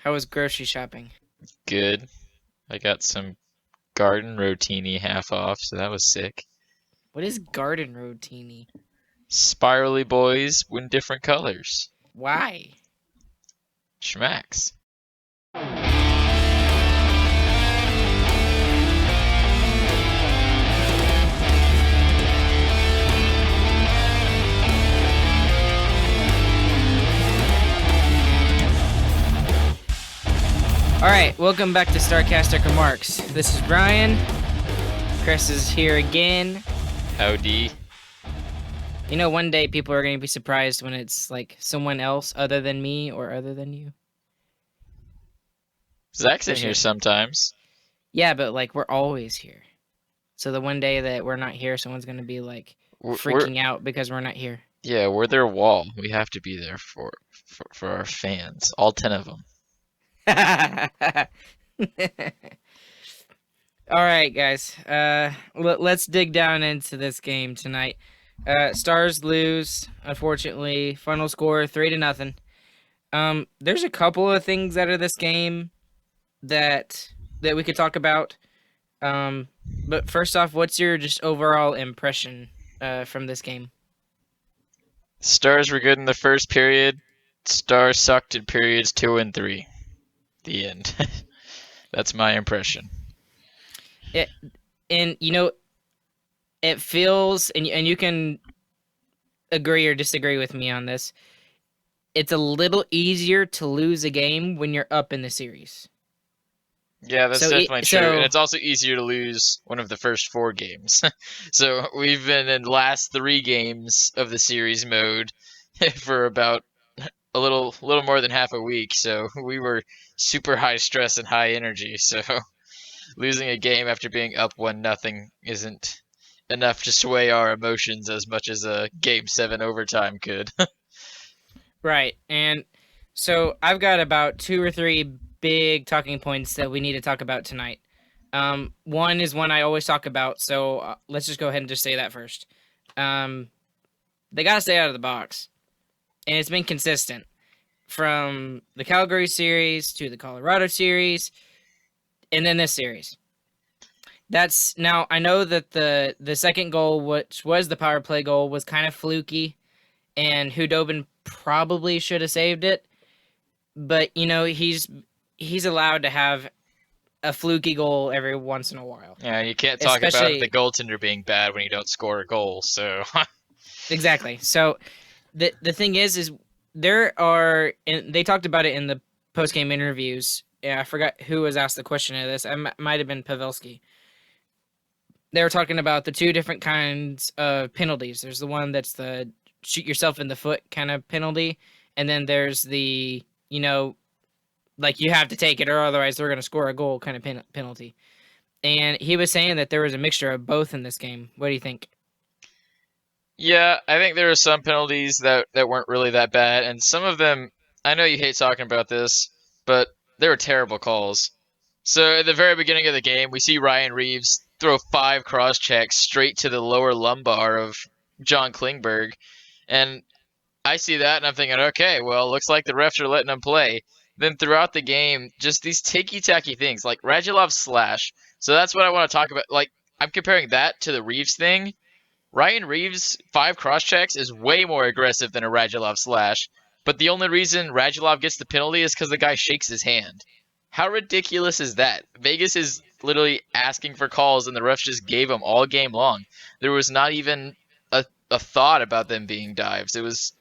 How was grocery shopping? Good. I got some garden rotini half off, so that was sick. What is garden rotini? Spirally boys in different colors. Why? Schmacks. Alright, welcome back to Starcastic Remarks. This is Brian. Chris is here again. Howdy. You know, one day people are going to be surprised when it's like someone else other than me or other than you. Zach's in here Especially, sometimes. yeah, but like we're always here. So the one day that we're not here, someone's going to be like We're freaking out because we're not here. yeah, we're their wall. We have to be there for our fans, all 10 of them. All right, guys. Let's dig down into this game tonight. Stars lose, unfortunately. Final score 3-0. There's a couple of things out of this game that we could talk about. But first off, what's your just overall impression from this game? Stars were good in the first period. Stars sucked in periods 2 and 3. The end. That's my impression. And you know, it feels, and you can agree or disagree with me on this. It's a little easier to lose a game when you're up in the series. Yeah, that's So, definitely true. And it's also easier to lose one of the first 4 games. So we've been in the last 3 games of the series mode for about a little more than half a week. So we were super high stress and high energy. So losing a game after being up 1-0 isn't enough to sway our emotions as much as a game 7 overtime could. right, and so I've got about 2 or 3 big talking points that we need to talk about tonight. One is one I always talk about, so let's just go ahead and just say that first. They got to stay out of the box, and it's been consistent from the Calgary series to the Colorado series, and then this series. That's now I know that the second goal, which was the power play goal, was kind of fluky, and Hudobin probably should have saved it. But you know he's allowed to have a fluky goal every once in a while. Yeah, you can't talk about the Especially goaltender being bad when you don't score a goal. So exactly. So the thing is there are, and they talked about it in the post game interviews. Yeah, I forgot who was asked the question of this. It might have been Pavelski. They were talking about the 2 different kinds of penalties. There's the one that's the shoot yourself in the foot kind of penalty, and then there's the, you know, like you have to take it or otherwise they're going to score a goal kind of penalty. And he was saying that there was a mixture of both in this game. What do you think? yeah, I think there are some penalties that weren't really that bad, and some of them. I know you hate talking about this, but they were terrible calls. So at the very beginning of the game, we see Ryan Reeves throw 5 cross checks straight to the lower lumbar of John Klingberg, and I see that and I'm thinking, okay, well, looks like the refs are letting him play. Then throughout the game, just these ticky-tacky things like Radulov's slash. So that's what I want to talk about. Like I'm comparing that to the Reeves thing. Ryan Reeves' 5 cross checks is way more aggressive than a Radulov slash, but the only reason Radulov gets the penalty is because the guy shakes his hand. How ridiculous is that? Vegas is literally asking for calls, and the refs just gave them all game long. There was not even a thought about them being dives. It was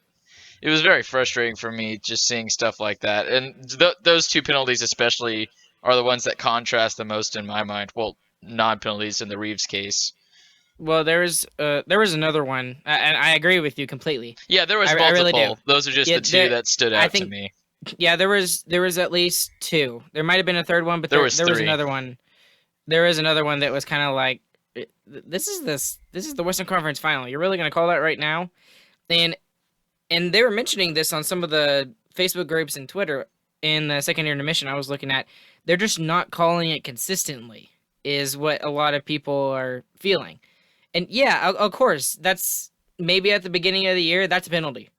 very frustrating for me just seeing stuff like that, and those 2 penalties especially are the ones that contrast the most in my mind. Well, non-penalties in the Reeves case. Well, there was another one, and I agree with you completely. Yeah, there was I really do. multiple. Those are just Yeah, the 2 that stood I out to think me. yeah, there was at least 2. There might have been a third one, but There was there was 3. another one. There is another one that was kind of like this is the Western Conference Final. You're really going to call that right now? And they were mentioning this on some of the Facebook groups and Twitter in the second intermission I was looking at. They're just not calling it consistently, is what a lot of people are feeling. And yeah, of course, that's maybe at the beginning of the year, that's a penalty.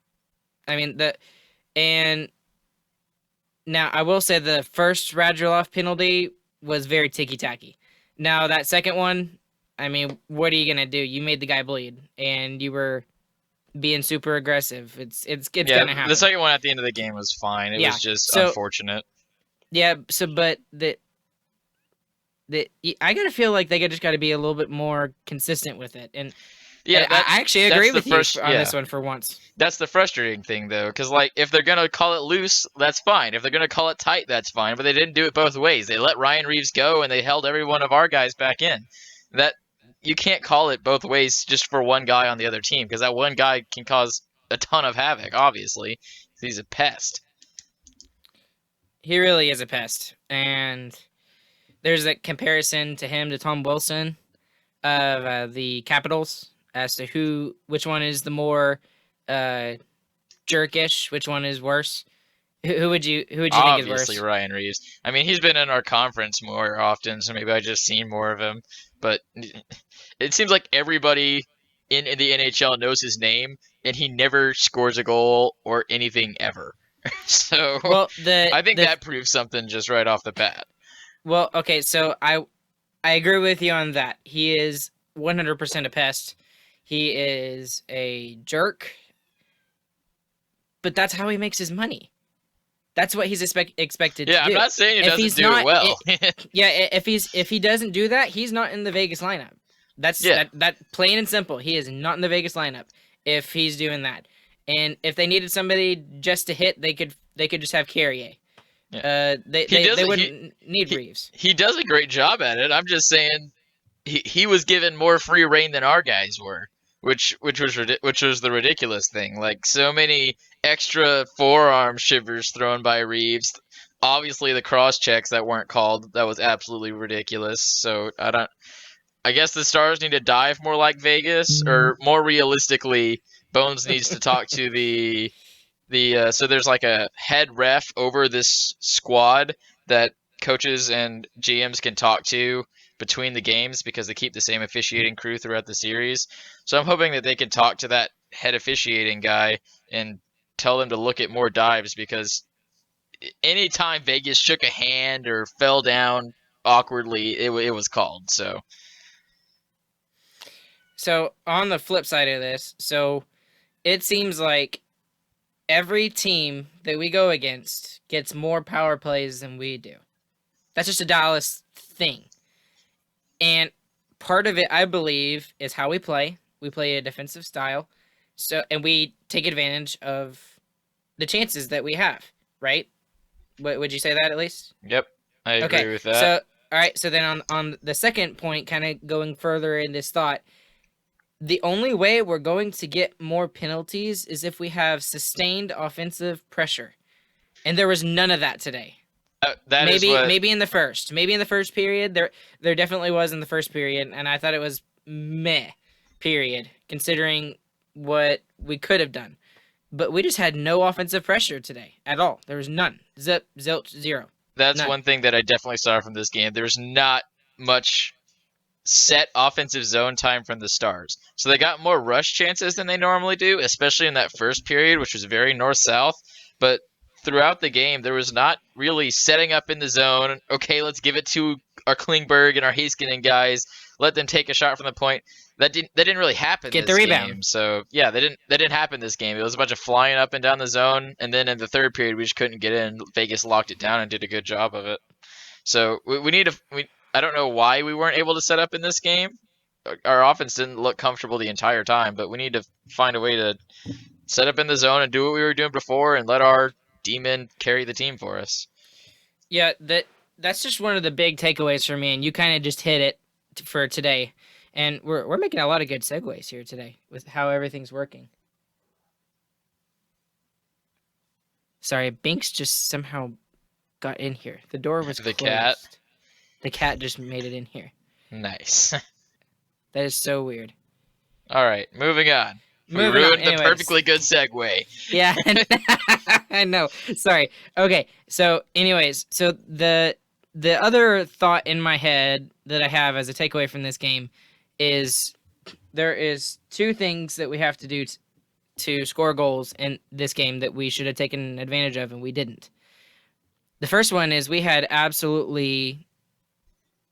I mean, and Now, I will say the first Radulov penalty was very ticky tacky. Now, that second one, I mean, what are you gonna do? You made the guy bleed, and you were being super aggressive. It's Yeah, gonna the happen. second one at the end of the game was fine. It Yeah. was just So unfortunate. yeah. So, but the I gotta feel like they just got to be a little bit more consistent with it. And Yeah, I actually agree that's the with you first. on Yeah, this one for once. that's the frustrating thing though, because like if they're gonna call it loose, that's fine. If they're gonna call it tight, that's fine. But they didn't do it both ways. They let Ryan Reeves go, and they held every one of our guys back in. That you can't call it both ways just for one guy on the other team, because that one guy can cause a ton of havoc. Obviously, he's a pest. He really is a pest, and there's a comparison to him to Tom Wilson of the Capitals as to which one is the more uh, jerkish, which one is worse. Who would you think is Obviously, worse? Ryan Reeves. I mean, he's been in our conference more often, so maybe I just seen more of him. But it seems like everybody in the NHL knows his name, and he never scores a goal or anything ever. So Well, the I think the that proves something just right off the bat. well, okay, so I agree with you on that. He is 100% a pest. He is a jerk, but that's how he makes his money. That's what he's expected to Yeah, I'm do. not saying he If doesn't he's do it not, well. yeah, if he doesn't do that, he's not in the Vegas lineup. That's Yeah, that plain and simple. He is not in the Vegas lineup if he's doing that. And if they needed somebody just to hit, they could just have Carrier. yeah. They, He they does they he wouldn't need he Reeves. he does a great job at it. I'm just saying he was given more free reign than our guys were, which was the ridiculous thing. Like so many extra forearm shivers thrown by Reeves. Obviously, the cross checks that weren't called, that was absolutely ridiculous. So I don't. I guess the Stars need to dive more like Vegas, or more realistically, Bones needs to talk to the so there's like a head ref over this squad that coaches and GMs can talk to between the games because they keep the same officiating crew throughout the series. So I'm hoping that they can talk to that head officiating guy and tell them to look at more dives because anytime Vegas shook a hand or fell down awkwardly, it was called. So So on the flip side of this, so it seems like every team that we go against gets more power plays than we do. That's just a Dallas thing. And part of it, I believe, is how we play. We play a defensive style. So and we take advantage of the chances that we have, right? Would you say that at least? yep, I Okay. agree with that. So all right, so then on the second point, kind of going further in this thought, the only way we're going to get more penalties is if we have sustained offensive pressure. And there was none of that today. That is Maybe what maybe in the first. Maybe in the first period there definitely was in the first period and I thought it was meh period considering what we could have done. But we just had no offensive pressure today at all. There was none. Zip, zilch, zero. that's None. one thing that I definitely saw from this game. There's not much set offensive zone time from the Stars. So they got more rush chances than they normally do, especially in that first period, which was very north south. But throughout the game, there was not really setting up in the zone. Okay, let's give it to our Klingberg and our Heiskanen guys. Let them take a shot from the point. That didn't really happen Get the this rebound. game. So yeah, that didn't happen this game. It was a bunch of flying up and down the zone, and then in the third period we just couldn't get in. Vegas locked it down and did a good job of it. So we need to. I don't know why we weren't able to set up in this game. Our offense didn't look comfortable the entire time, but we need to find a way to set up in the zone and do what we were doing before and let our D-men carry the team for us. Yeah, that's just one of the big takeaways for me and you kind of just hit it for today. And we're making a lot of good segues here today with how everything's working. Sorry, Binks just somehow got in here. The door was The cat, closed. The cat just made it in here. nice. That is so weird. All right, moving on. We Moving on. ruined the Anyways. perfectly good segue. Yeah. I know. Sorry. Okay. So anyways, so the other thought in my head that I have as a takeaway from this game is there is two things that we have to do to score goals in this game that we should have taken advantage of and we didn't. The first one is we had absolutely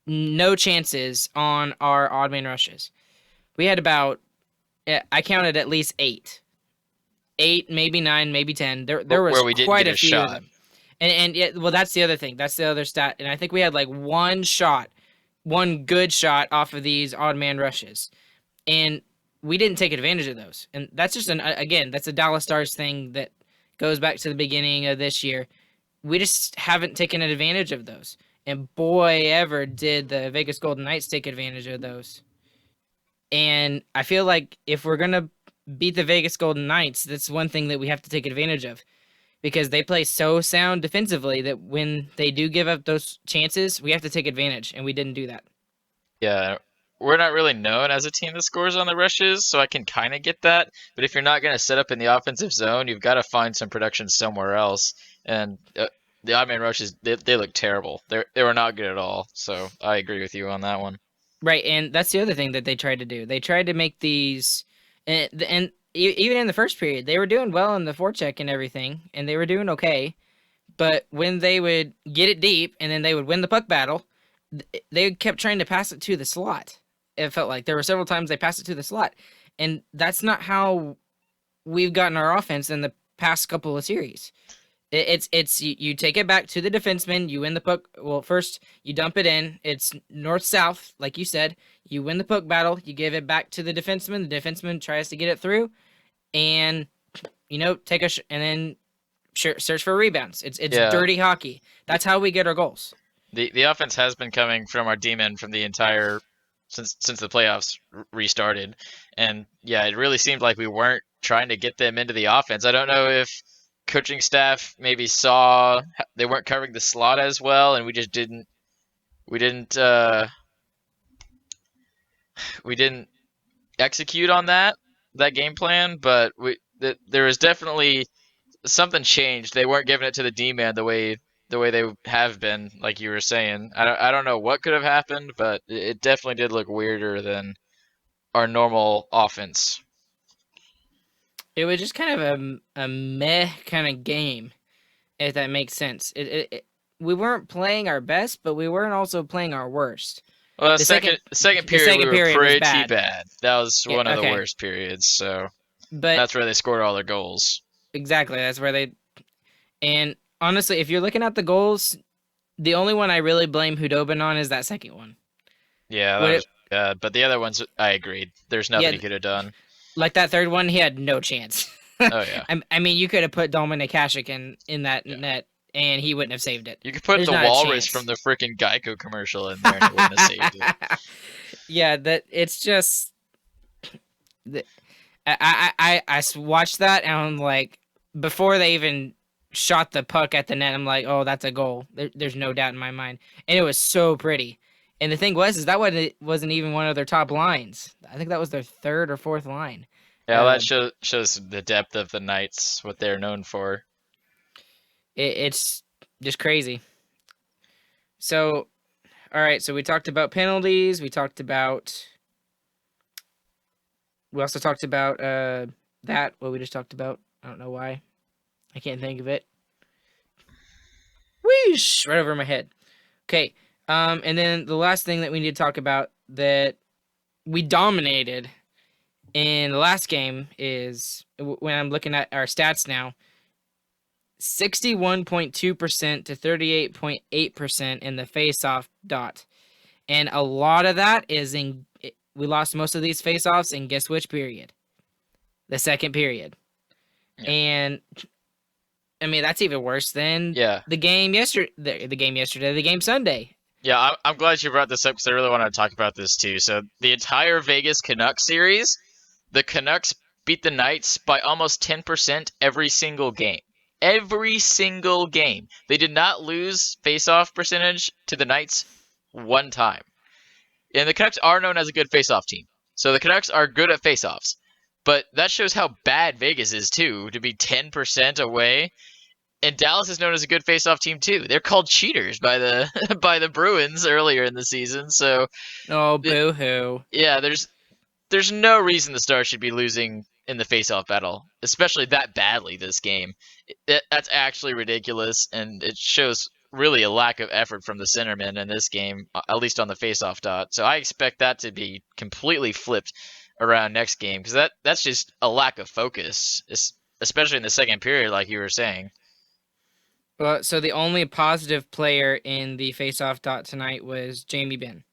no chances on our odd man rushes. We had about I counted at least eight, maybe nine, maybe 10. There was where we didn't quite get a a few of shot. them, and yeah, well, that's the other thing. That's the other stat, and I think we had like one shot, one good shot off of these odd man rushes, and we didn't take advantage of those. And that's just again, that's a Dallas Stars thing that goes back to the beginning of this year. We just haven't taken advantage of those. And boy, ever did the Vegas Golden Knights take advantage of those. And I feel like if we're gonna beat the Vegas Golden Knights, that's one thing that we have to take advantage of because they play so sound defensively that when they do give up those chances, we have to take advantage, and we didn't do that. Yeah, we're not really known as a team that scores on the rushes, so I can kind of get that. But if you're not going to set up in the offensive zone, you've got to find some production somewhere else. And the odd man rushes, they look terrible. They were not good at all. So I agree with you on that one. Right, and that's the other thing that they tried to do. They tried to make these, even in the first period, they were doing well in the forecheck and everything, and they were doing okay. But when they would get it deep and then they would win the puck battle, they kept trying to pass it to the slot. It felt like there were several times they passed it to the slot, and that's not how we've gotten our offense in the past couple of series. It's you take it back to the defenseman, you win the puck. Well, first you dump it in. It's north south, like you said. You win the puck battle. You give it back to the defenseman. The defenseman tries to get it through, and take and then search for rebounds. It's Yeah, dirty hockey. That's how we get our goals. the offense has been coming from our D-men from the entire since the playoffs restarted, and yeah, it really seemed like we weren't trying to get them into the offense. I don't know if coaching staff maybe saw they weren't covering the slot as well, and we didn't we didn't execute on that game plan. But there was definitely something changed. They weren't giving it to the D man the way they have been, like you were saying. I don't know what could have happened, but it definitely did look weirder than our normal offense. It was just kind of a meh kind of game, if that makes sense. We weren't playing our best, but we weren't also playing our worst. Well, the The second second the second the period we second were period was pretty bad. bad. That was Yeah, one of the okay, worst periods. So but that's where they scored all their goals. exactly that's where they. And honestly, if you're looking at the goals, the only one I really blame Hudobin on is that second one. Yeah, that Would was it? bad. But the other ones, I agreed. There's nothing Yeah, he could have done. like that third one, he had no chance. Oh yeah, I mean, you could have put Dominik Hasek in that yeah. net, and he wouldn't have saved it. You could put There's the not a walrus from chance. the freaking Geico commercial in there, and it wouldn't have saved it. Yeah, that it's just I watched that and I'm like, before they even shot the puck at the net, I'm like, oh, that's a goal. There's no doubt in my mind, and it was so pretty. And the thing was, is that wasn't even one of their top lines. I think that was their third or fourth line. Yeah, Uh, that shows the depth of the Knights, what they're known for. it's just crazy. So, all right, so we talked about penalties. We also talked about that what we just talked about. I don't know why. I can't think of it. Whoosh! Right over my head. Okay. And then the last thing that we need to talk about that we dominated in the last game is when I'm looking at our stats now, 61.2% to 38.8% in the face-off dot. And a lot of that is we lost most of these face-offs in guess which period? The second period. Yeah. And I mean, that's even worse than Yeah. the game yesterday. The game Sunday. Yeah, I'm glad you brought this up because I really want to talk about this too. So the entire Vegas Canucks series, the Canucks beat the Knights by almost 10% every single game. Every single game. They did not lose face-off percentage to the Knights one time. And the Canucks are known as a good face-off team. So the Canucks are good at face-offs. But that shows how bad Vegas is too, to be 10% away. And Dallas is known as a good face-off team too. They're called cheaters by the by the Bruins earlier in the season. So Oh, boo hoo. yeah, there's no reason the Stars should be losing in the face-off battle, especially that badly this game. That's actually ridiculous, and it shows really a lack of effort from the centerman in this game, at least on the faceoff dot. So I expect that to be completely flipped around next game because that's just a lack of focus, especially in the second period, like you were saying. Well, so the only positive player in the face-off dot tonight was Jamie Benn.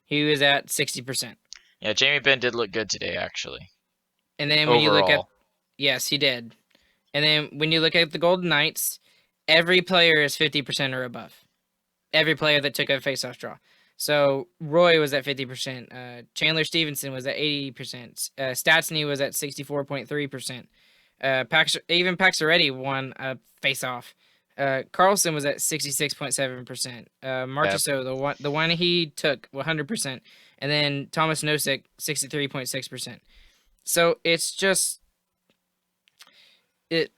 He was at 60%. Yeah, Jamie Benn did look good today, actually. And then when you look at, Overall, yes, he did. And then when you look at the Golden Knights, every player is 50% or above. Every player that took a face-off draw. So Roy was at 50%. Chandler Stevenson was at 80%. Stastny was at 64.3%. Even Paxaretti won a face-off. Carlson was at 66.7%. yeah, Marchessault, the one he took 100%, and then Thomas Nosek 63.6%. So it's just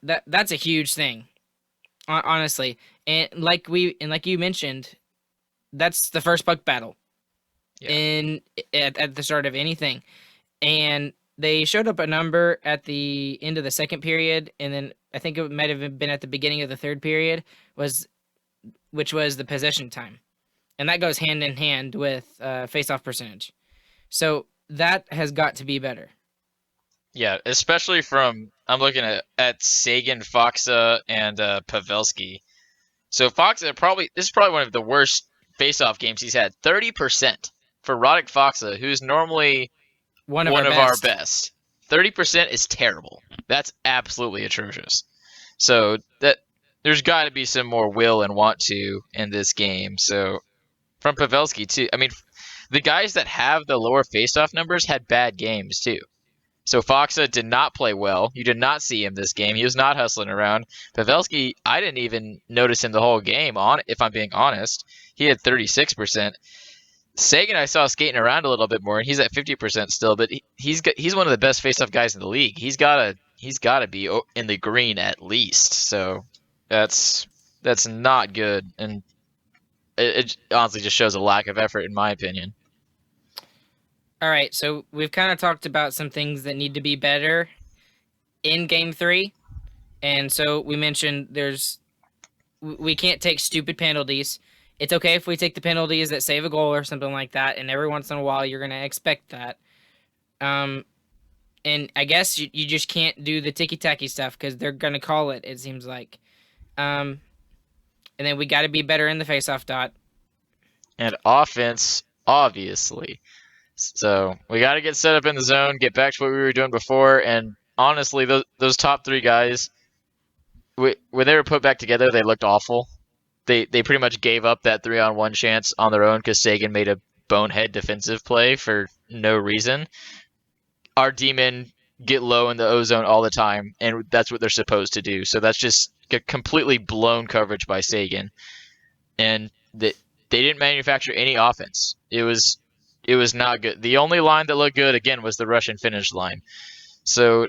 that's a huge thing, honestly. And like you mentioned, that's the first puck battle yeah. in at the start of anything, and they showed up a number at the end of the second period, and then I think it might have been at the beginning of the third period which was the possession time, and that goes hand in hand with face-off percentage. So that has got to be better. Yeah, especially from I'm looking at Sagan, Foxa, and Pavelski. So Foxa probably this is probably one of the worst face-off games he's had. 30% for Roddick Foxa, who's normally One of our one of our best. best. 30% is terrible. That's absolutely atrocious. So that there's got to be some more will and want to in this game. So from Pavelski too. I mean, the guys that have the lower face-off numbers had bad games too. So Foxa did not play well. You did not see him this game. He was not hustling around. Pavelski, I didn't even notice him the whole game. On, if I'm being honest, he had 36%. Sagan, I saw skating around a little bit more, and he's at 50% still. But he's one of the best faceoff guys in the league. He's gotta be in the green at least. So that's not good, and it honestly just shows a lack of effort, in my opinion. All right, so we've kind of talked about some things that need to be better in Game 3. And so we mentioned we can't take stupid penalties. It's okay if we take the penalties that save a goal or something like that, and every once in a while you're going to expect that. And I guess you just can't do the ticky-tacky stuff because they're going to call it, it seems like. And then we got to be better in the face-off dot. And offense, obviously. So we got to get set up in the zone, get back to what we were doing before, and honestly, those top three guys, when they were put back together, they looked awful. They pretty much gave up that 3-on-1 chance on their own because Sagan made a bonehead defensive play for no reason. Our D-men get low in the O-zone all the time, and that's what they're supposed to do. So that's just a completely blown coverage by Sagan, and they didn't manufacture any offense. It was not good. The only line that looked good again was the Russian finish line. So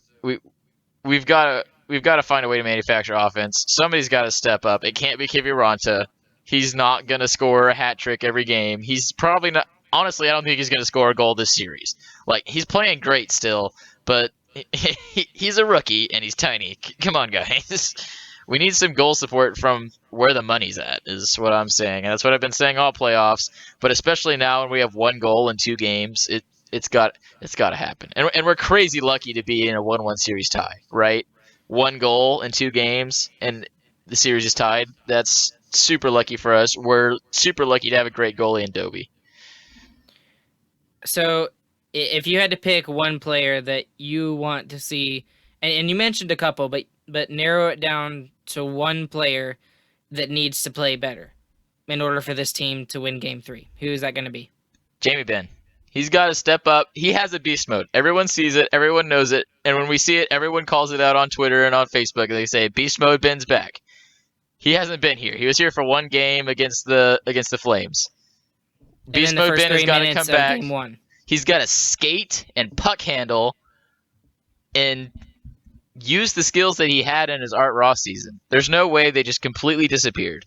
we've got to find a way to manufacture offense. Somebody's got to step up. It can't be Kiviranta. He's not gonna score a hat trick every game. He's probably not. Honestly, I don't think he's gonna score a goal this series. Like he's playing great still, but he's a rookie and he's tiny. Come on, guys. We need some goal support from where the money's at, is what I'm saying. And that's what I've been saying all playoffs. But especially now when we have one goal in 2 games, it's got to happen. And we're crazy lucky to be in a 1-1 series tie, right? One goal in 2 games and the series is tied. That's super lucky for us. We're super lucky to have a great goalie in Dobie. So if you had to pick one player that you want to see, and you mentioned a couple, but narrow it down to one player that needs to play better in order for this team to win Game 3, who is that going to be? Jamie Benn. He's got to step up. He has a beast mode. Everyone sees it. Everyone knows it. And when we see it, everyone calls it out on Twitter and on Facebook. And they say, beast mode, Ben's back. He hasn't been here. He was here for 1 game against the Flames. Beast mode Ben has got to come back. Game 1. He's got to skate and puck handle and use the skills that he had in his Art Ross season. There's no way they just completely disappeared.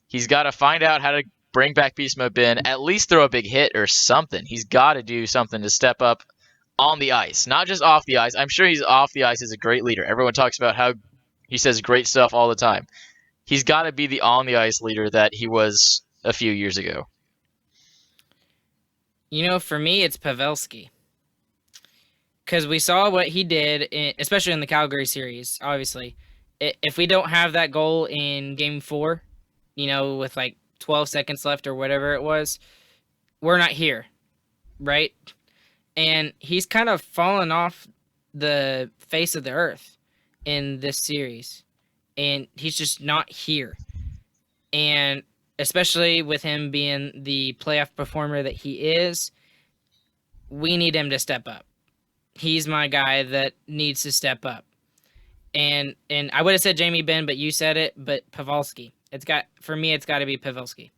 He's got to find out how to bring back Beast Mode Ben, at least throw a big hit or something. He's got to do something to step up on the ice, not just off the ice. I'm sure he's off the ice as a great leader. Everyone talks about how he says great stuff all the time. he's got to be the on the ice leader that he was a few years ago. For me, it's Pavelski. Because we saw what he did, especially in the Calgary series, obviously. If we don't have that goal in Game 4, with like 12 seconds left or whatever it was, we're not here, right? And he's kind of fallen off the face of the earth in this series. And he's just not here. And especially with him being the playoff performer that he is, we need him to step up. He's my guy that needs to step up. And I would have said Jamie Benn, but you said it, but Pavelski. For me, it's got to be Pavelski.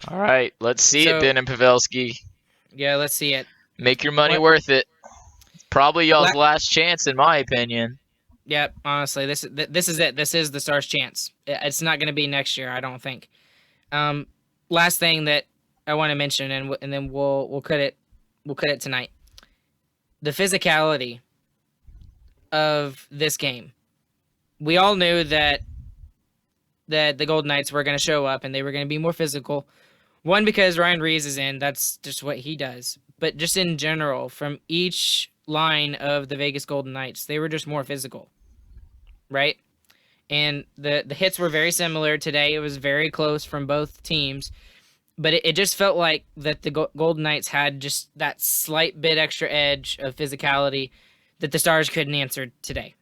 All right, let's see it, Ben and Pavelski. Yeah, let's see it. Make your money worth it. Probably y'all's last chance, in my opinion. Yeah, honestly, this is it. This is the Stars' chance. It's not going to be next year, I don't think. Last thing that I want to mention, and then we'll cut it. We'll cut it tonight. The physicality of this game. We all knew that the Golden Knights were going to show up and they were going to be more physical. One, because Ryan Reeves is in. That's just what he does. But just in general, from each line of the Vegas Golden Knights, they were just more physical. Right? And the hits were very similar today. It was very close from both teams. But it just felt like that the Golden Knights had just that slight bit extra edge of physicality that the Stars couldn't answer today.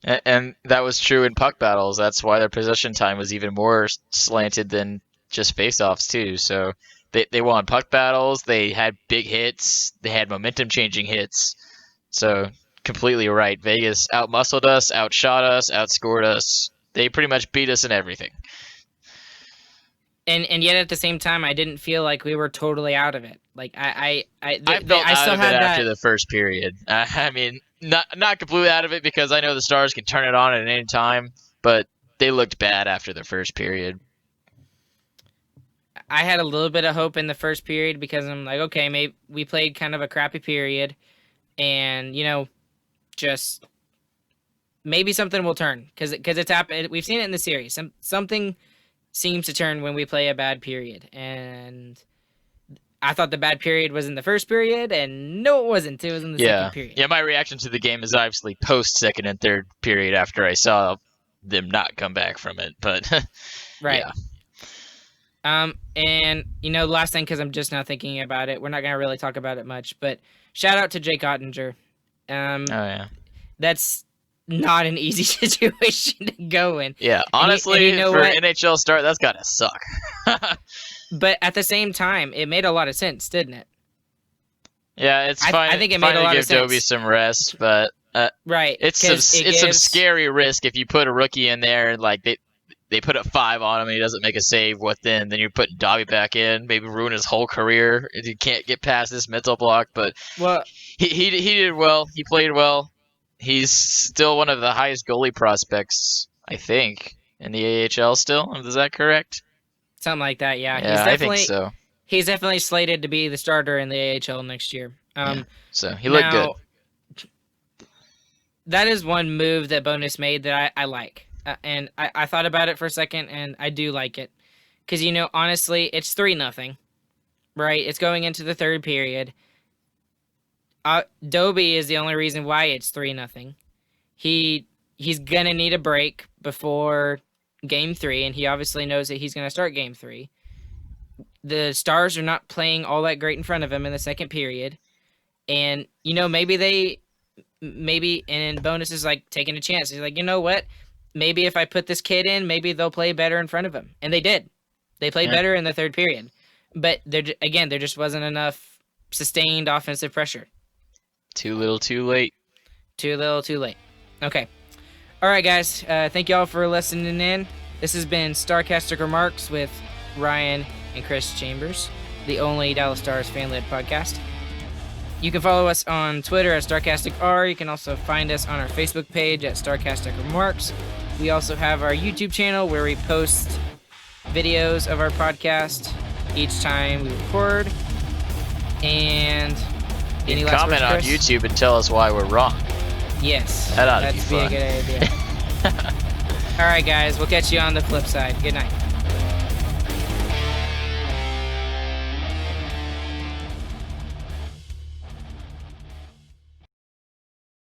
And that was true in puck battles. That's why their possession time was even more slanted than just faceoffs too. So they won puck battles. They had big hits. They had momentum-changing hits. So completely right. Vegas outmuscled us, outshot us, outscored us. They pretty much beat us in everything. And yet at the same time, I didn't feel like we were totally out of it. Like I felt out of it after the first period. I mean, not completely out of it because I know the Stars can turn it on at any time, but they looked bad after the first period. I had a little bit of hope in the first period because I'm like, okay, maybe we played kind of a crappy period, and just maybe something will turn because it's happened. We've seen it in the series. Something seems to turn when we play a bad period, and I thought the bad period was in the first period, and no, it wasn't. It was in the second period. Yeah, my reaction to the game is obviously post second and third period after I saw them not come back from it, but right. Yeah. And last thing, because I'm just now thinking about it, we're not gonna really talk about it much, but shout out to Jake Ottinger. Oh yeah, that's not an easy situation to go in. Yeah, honestly, for an NHL start, that's gotta suck. But at the same time, it made a lot of sense, didn't it? Yeah, it's fine. I think it made a lot of sense. Give Dobie some rest, but right, it's some scary risk if you put a rookie in there and like they put a 5 on him and he doesn't make a save. What then? Then you're putting Dobby back in, maybe ruin his whole career if he can't get past this mental block. But he did well. He played well. He's still one of the highest goalie prospects, I think, in the AHL still. Is that correct? Something like that, yeah. Yeah, I think so. He's definitely slated to be the starter in the AHL next year. So he looked good. That is one move that Bonus made that I like. And I thought about it for a second, and I do like it. Because, honestly, it's 3-0, right? It's going into the third period. Dobie is the only reason why it's 3-0. He's going to need a break before Game 3, and he obviously knows that he's going to start Game 3. The Stars are not playing all that great in front of him in the second period. And, maybe and Bonus is like taking a chance. He's like, you know what? Maybe if I put this kid in, maybe they'll play better in front of him. And they did. They played better in the third period. But there just wasn't enough sustained offensive pressure. Too little, too late. Too little, too late. Okay. All right, guys. Thank you all for listening in. This has been Starcastic Remarks with Ryan and Chris Chambers, the only Dallas Stars fan-led podcast. You can follow us on Twitter at StarcasticR. You can also find us on our Facebook page at Starcastic Remarks. We also have our YouTube channel where we post videos of our podcast each time we record. And any last comment words, on YouTube and tell us why we're wrong. Yes, that'd be a good idea. All right, guys. We'll catch you on the flip side. Good night.